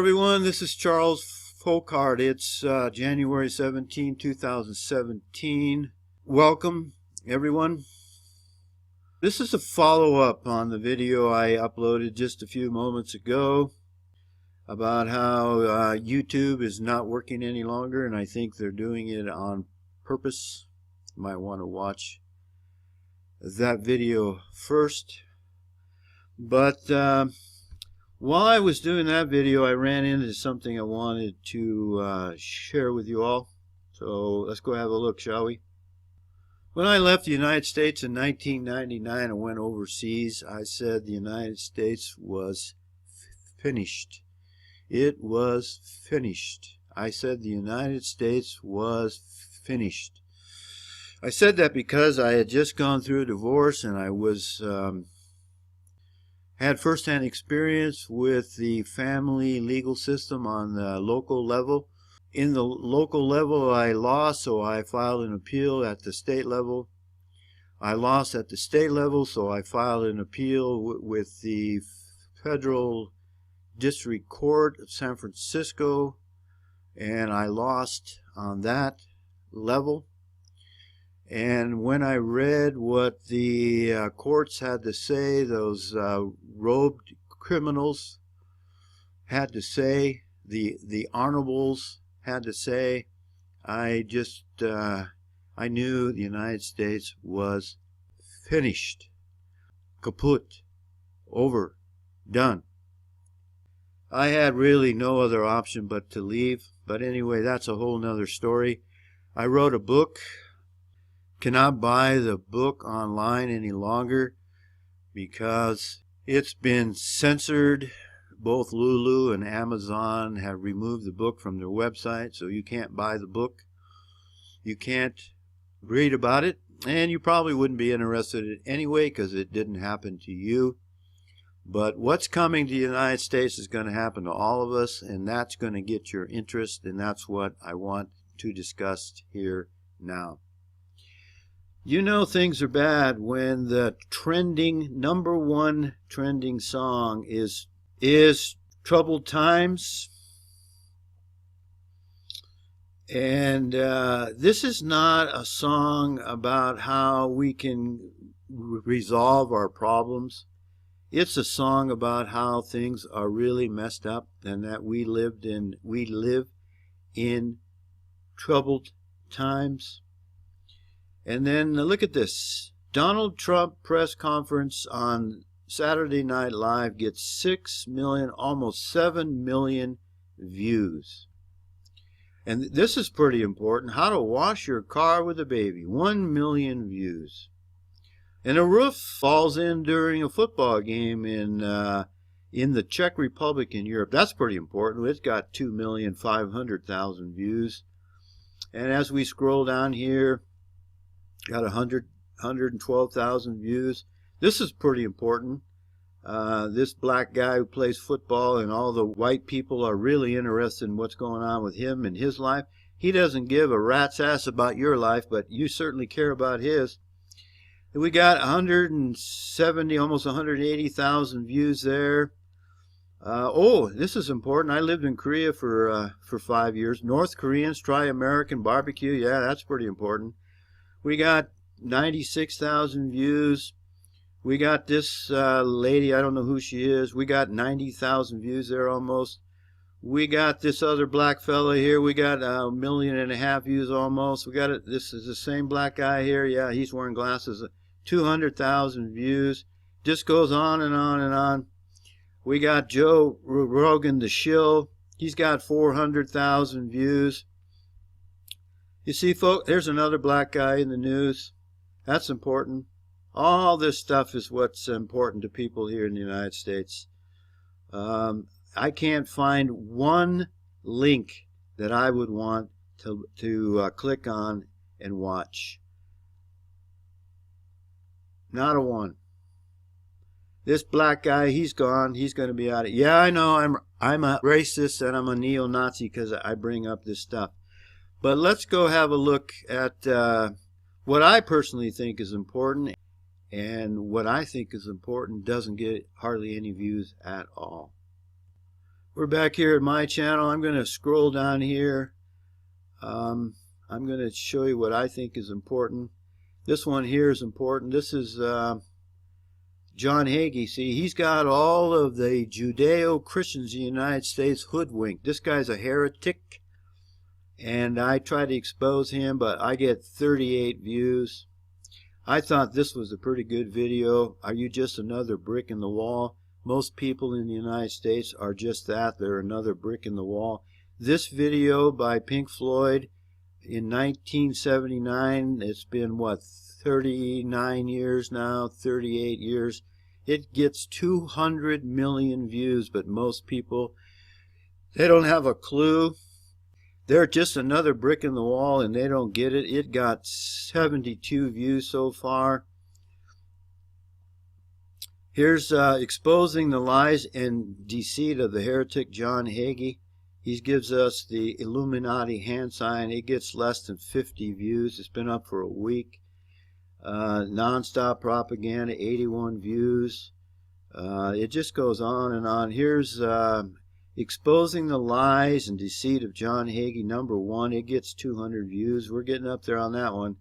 everyone, this is Charles Folkart. It's January 17, 2017. Welcome, everyone. This is a follow-up on the video I uploaded just a few moments ago about how YouTube is not working any longer, and I think they're doing it on purpose. You might want to watch that video first. But while I was doing that video, I ran into something I wanted to share with you all. So let's go have a look, shall we? When I left the United States in 1999 and went overseas, I said the United States was finished. It was finished. I said the United States was finished. I said that because I had just gone through a divorce and I was had first-hand experience with the family legal system on the local level. In the local level I lost, so I filed an appeal at the state level. I lost at the state level, so I filed an appeal with the Federal District Court of San Francisco, and I lost on that level. And when I read what the courts had to say, those robed criminals had to say, the honorables had to say, I knew the United States was finished, kaput, over, done. I had really no other option but to leave. But anyway, that's a whole nother story. I wrote a book. Cannot buy the book online any longer because it's been censored. Both Lulu and Amazon have removed the book from their website, so you can't buy the book. You can't read about it, and you probably wouldn't be interested in it anyway because it didn't happen to you. But what's coming to the United States is going to happen to all of us, and that's going to get your interest, and that's what I want to discuss here now. You know things are bad when the number one trending song is Troubled Times. And this is not a song about how we can resolve our problems. It's a song about how things are really messed up and that we live in troubled times. And then look at this. Donald Trump press conference on Saturday Night Live gets 6 million, almost 7 million views. And this is pretty important. How to wash your car with a baby. 1 million views. And a roof falls in during a football game in the Czech Republic in Europe. That's pretty important. It's got 2,500,000 views. And as we scroll down here, got 112,000 views. This is pretty important. This black guy who plays football, and all the white people are really interested in what's going on with him and his life. He doesn't give a rat's ass about your life, but you certainly care about his. And we got 170, almost 180,000 views there. Oh, this is important. I lived in Korea for 5 years. North Koreans try American barbecue. Yeah, that's pretty important. We got 96,000 views. We got this lady, I don't know who she is. We got 90,000 views there almost. We got this other black fella here. We got 1.5 million views almost. We got it. This is the same black guy here. Yeah, he's wearing glasses. 200,000 views. Just goes on and on and on. We got Joe Rogan, the shill. He's got 400,000 views. You see, folks, there's another black guy in the news. That's important. All this stuff is what's important to people here in the United States. I can't find one link that I would want to click on and watch. Not a one. This black guy, he's gone. He's going to be out of... Yeah, I know I'm a racist and I'm a neo-Nazi because I bring up this stuff. But let's go have a look at what I personally think is important, and what I think is important doesn't get hardly any views at all. We're back here at my channel. I'm going to scroll down here. I'm going to show you what I think is important. This one here is important. This is John Hagee. See, he's got all of the Judeo-Christians in the United States hoodwinked. This guy's a heretic, and I try to expose him, but I get 38 views. I thought this was a pretty good video. Are you just another brick in the wall? Most people in the United States are just that. They're another brick in the wall. This video by Pink Floyd in 1979, it's been, what, 39 years now, 38 years. It gets 200 million views, but most people, they don't have a clue. They're just another brick in the wall, and they don't get it. It got 72 views so far. Here's exposing the lies and deceit of the heretic John Hagee. He gives us the Illuminati hand sign. It gets less than 50 views. It's been up for a week. Non-stop propaganda, 81 views. It just goes on and on. Here's exposing the lies and deceit of John Hagee, #1. It gets 200 views. We're getting up there on that one.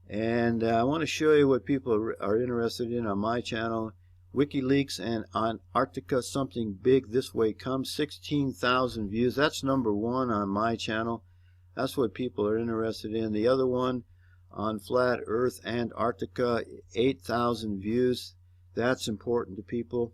And I want to show you what people are interested in on my channel. WikiLeaks and Antarctica, something big this way comes. 16,000 views. That's #1 on my channel. That's what people are interested in. The other one on Flat Earth Antarctica, 8,000 views. That's important to people.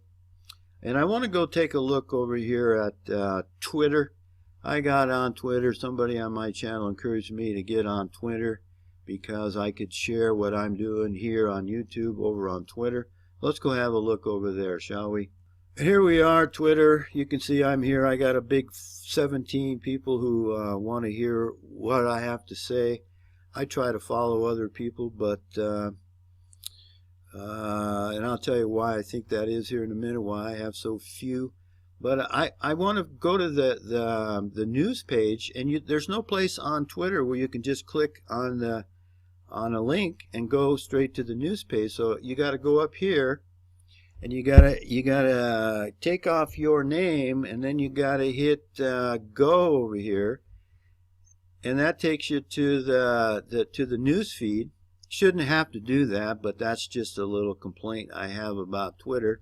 And I want to go take a look over here at Twitter. I got on Twitter. Somebody on my channel encouraged me to get on Twitter because I could share what I'm doing here on YouTube over on Twitter. Let's go have a look over there, shall we? Here we are, Twitter. You can see I'm here. I got a big 17 people who want to hear what I have to say. I try to follow other people, but and I'll tell you why I think that is here in a minute, why I have so few. But I want to go to the news page, and there's no place on Twitter where you can just click on a link and go straight to the news page. So you got to go up here, and you gotta take off your name, and then you gotta hit go over here, and that takes you to the news feed. Shouldn't have to do that, but that's just a little complaint I have about Twitter.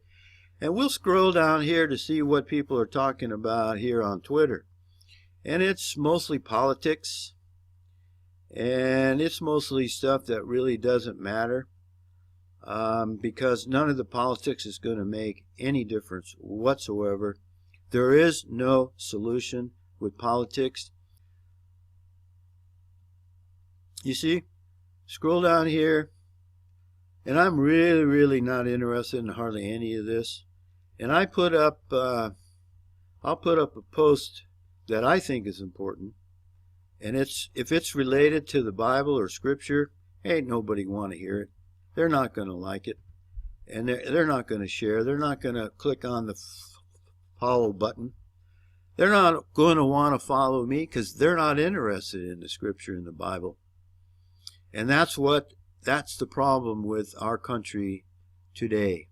And we'll scroll down here to see what people are talking about here on Twitter. And it's mostly politics. And it's mostly stuff that really doesn't matter. Because none of the politics is going to make any difference whatsoever. There is no solution with politics. You see? Scroll down here, and I'm really not interested in hardly any of this. And I put up, I'll put up a post that I think is important, and if it's related to the Bible or Scripture, ain't nobody want to hear it. They're not going to like it, and they're not going to share. They're not going to click on the follow button. They're not going to want to follow me because they're not interested in the Scripture and the Bible. And that's the problem with our country today.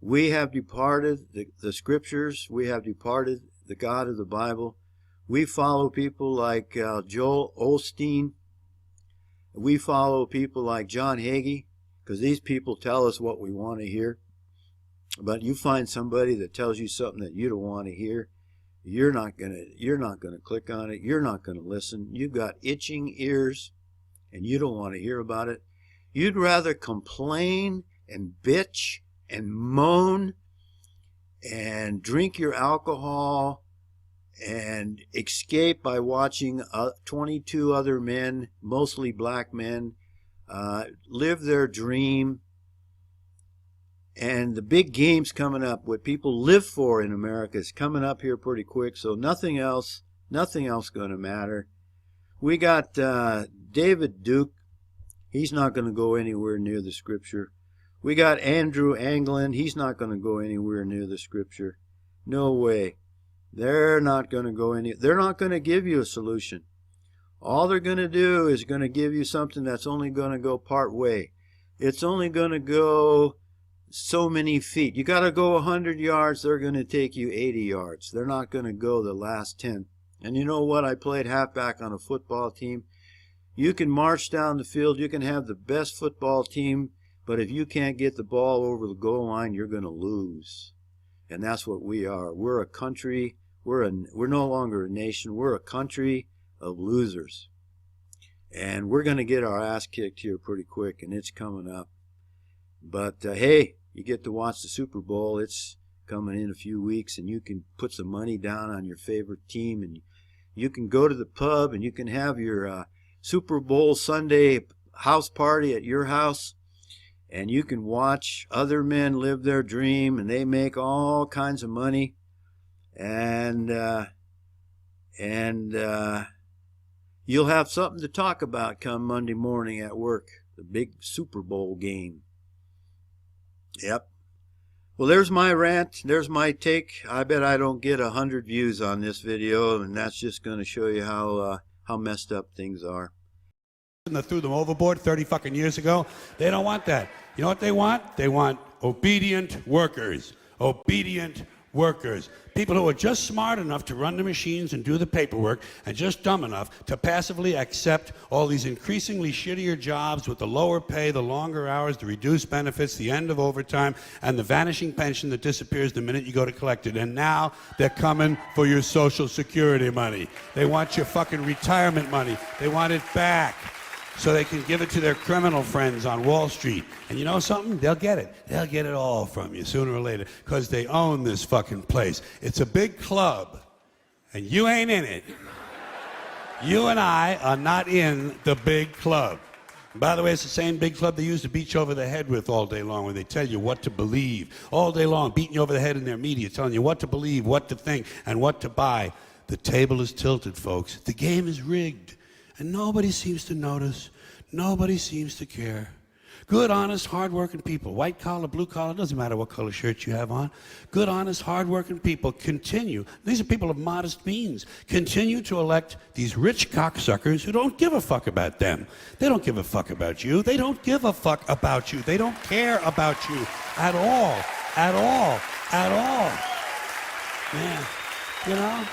We have departed the Scriptures. We have departed the God of the Bible. We follow people like Joel Osteen. We follow people like John Hagee, because these people tell us what we want to hear. But you find somebody that tells you something that you don't want to hear, you're not gonna click on it. You're not gonna listen. You've got itching ears, and you don't want to hear about it. You'd rather complain and bitch and moan and drink your alcohol and escape by watching 22 other men, mostly black men, live their dream. And the big game's coming up. What people live for in America is coming up here pretty quick, so nothing else going to matter. We got David Duke. He's not going to go anywhere near the Scripture. We got Andrew Anglin. He's not going to go anywhere near the Scripture. No way. They're not going to go they're not going to give you a solution. All they're going to do is going to give you something that's only going to go part way. It's only going to go so many feet. You got to go 100 yards, they're going to take you 80 yards. They're not going to go the last 10. And you know what? I played halfback on a football team. You can march down the field, you can have the best football team, but if you can't get the ball over the goal line, you're going to lose. And that's what we are. We're a country, we're no longer a nation, we're a country of losers. And we're going to get our ass kicked here pretty quick, and it's coming up. But hey, you get to watch the Super Bowl. It's coming in a few weeks, and you can put some money down on your favorite team, and you can go to the pub, and you can have your Super Bowl Sunday house party at your house, and you can watch other men live their dream, and they make all kinds of money, and you'll have something to talk about come Monday morning at work, the big Super Bowl game. Yep. Well, there's my rant. There's my take. I bet I don't get 100 views on this video, and that's just going to show you how messed up things are. They threw them overboard 30 fucking years ago. They don't want that. You know what they want? They want obedient workers. Obedient workers. People who are just smart enough to run the machines and do the paperwork, and just dumb enough to passively accept all these increasingly shittier jobs with the lower pay, the longer hours, the reduced benefits, the end of overtime, and the vanishing pension that disappears the minute you go to collect it. And now they're coming for your Social Security money. They want your fucking retirement money. They want it back, so they can give it to their criminal friends on Wall Street. And you know something? They'll get it. They'll get it all from you sooner or later, because they own this fucking place. It's a big club, and you ain't in it. You and I are not in the big club. And by the way, it's the same big club they use to beat you over the head with all day long, when they tell you what to believe. All day long, beating you over the head in their media, telling you what to believe, what to think, and what to buy. The table is tilted, folks. The game is rigged. And nobody seems to notice. Nobody seems to care. Good, honest, hard-working people, white collar, blue collar, doesn't matter what color shirt you have on. Good, honest, hard-working people continue. These are people of modest means. Continue to elect these rich cocksuckers who don't give a fuck about them. They don't give a fuck about you. They don't give a fuck about you. They don't care about you at all. At all. At all. Man, you know?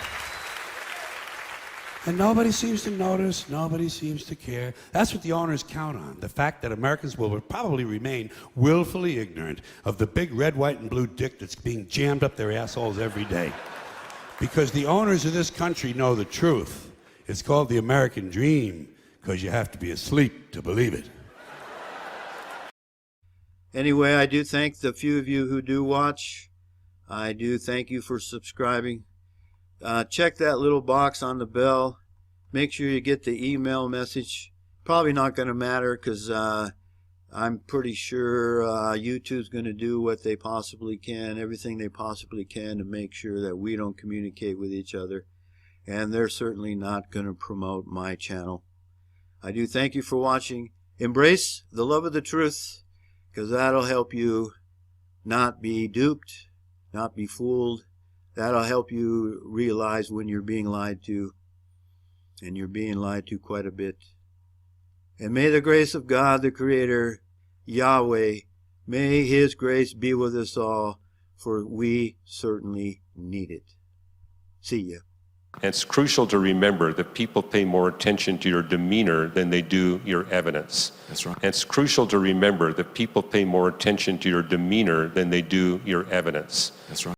And nobody seems to notice, nobody seems to care. That's what the owners count on, the fact that Americans will probably remain willfully ignorant of the big red, white, and blue dick that's being jammed up their assholes every day. Because the owners of this country know the truth. It's called the American dream, because you have to be asleep to believe it. Anyway, I do thank the few of you who do watch. I do thank you for subscribing. Check that little box on the bell. Make sure you get the email message. Probably not going to matter, because I'm pretty sure YouTube's going to do what they possibly can, everything they possibly can, to make sure that we don't communicate with each other. And they're certainly not going to promote my channel. I do thank you for watching. Embrace the love of the truth, because that'll help you not be duped, not be fooled. That'll help you realize when you're being lied to, and you're being lied to quite a bit. And may the grace of God, the Creator, Yahweh, may His grace be with us all, for we certainly need it. See ya. It's crucial to remember that people pay more attention to your demeanor than they do your evidence. That's right. It's crucial to remember that people pay more attention to your demeanor than they do your evidence. That's right.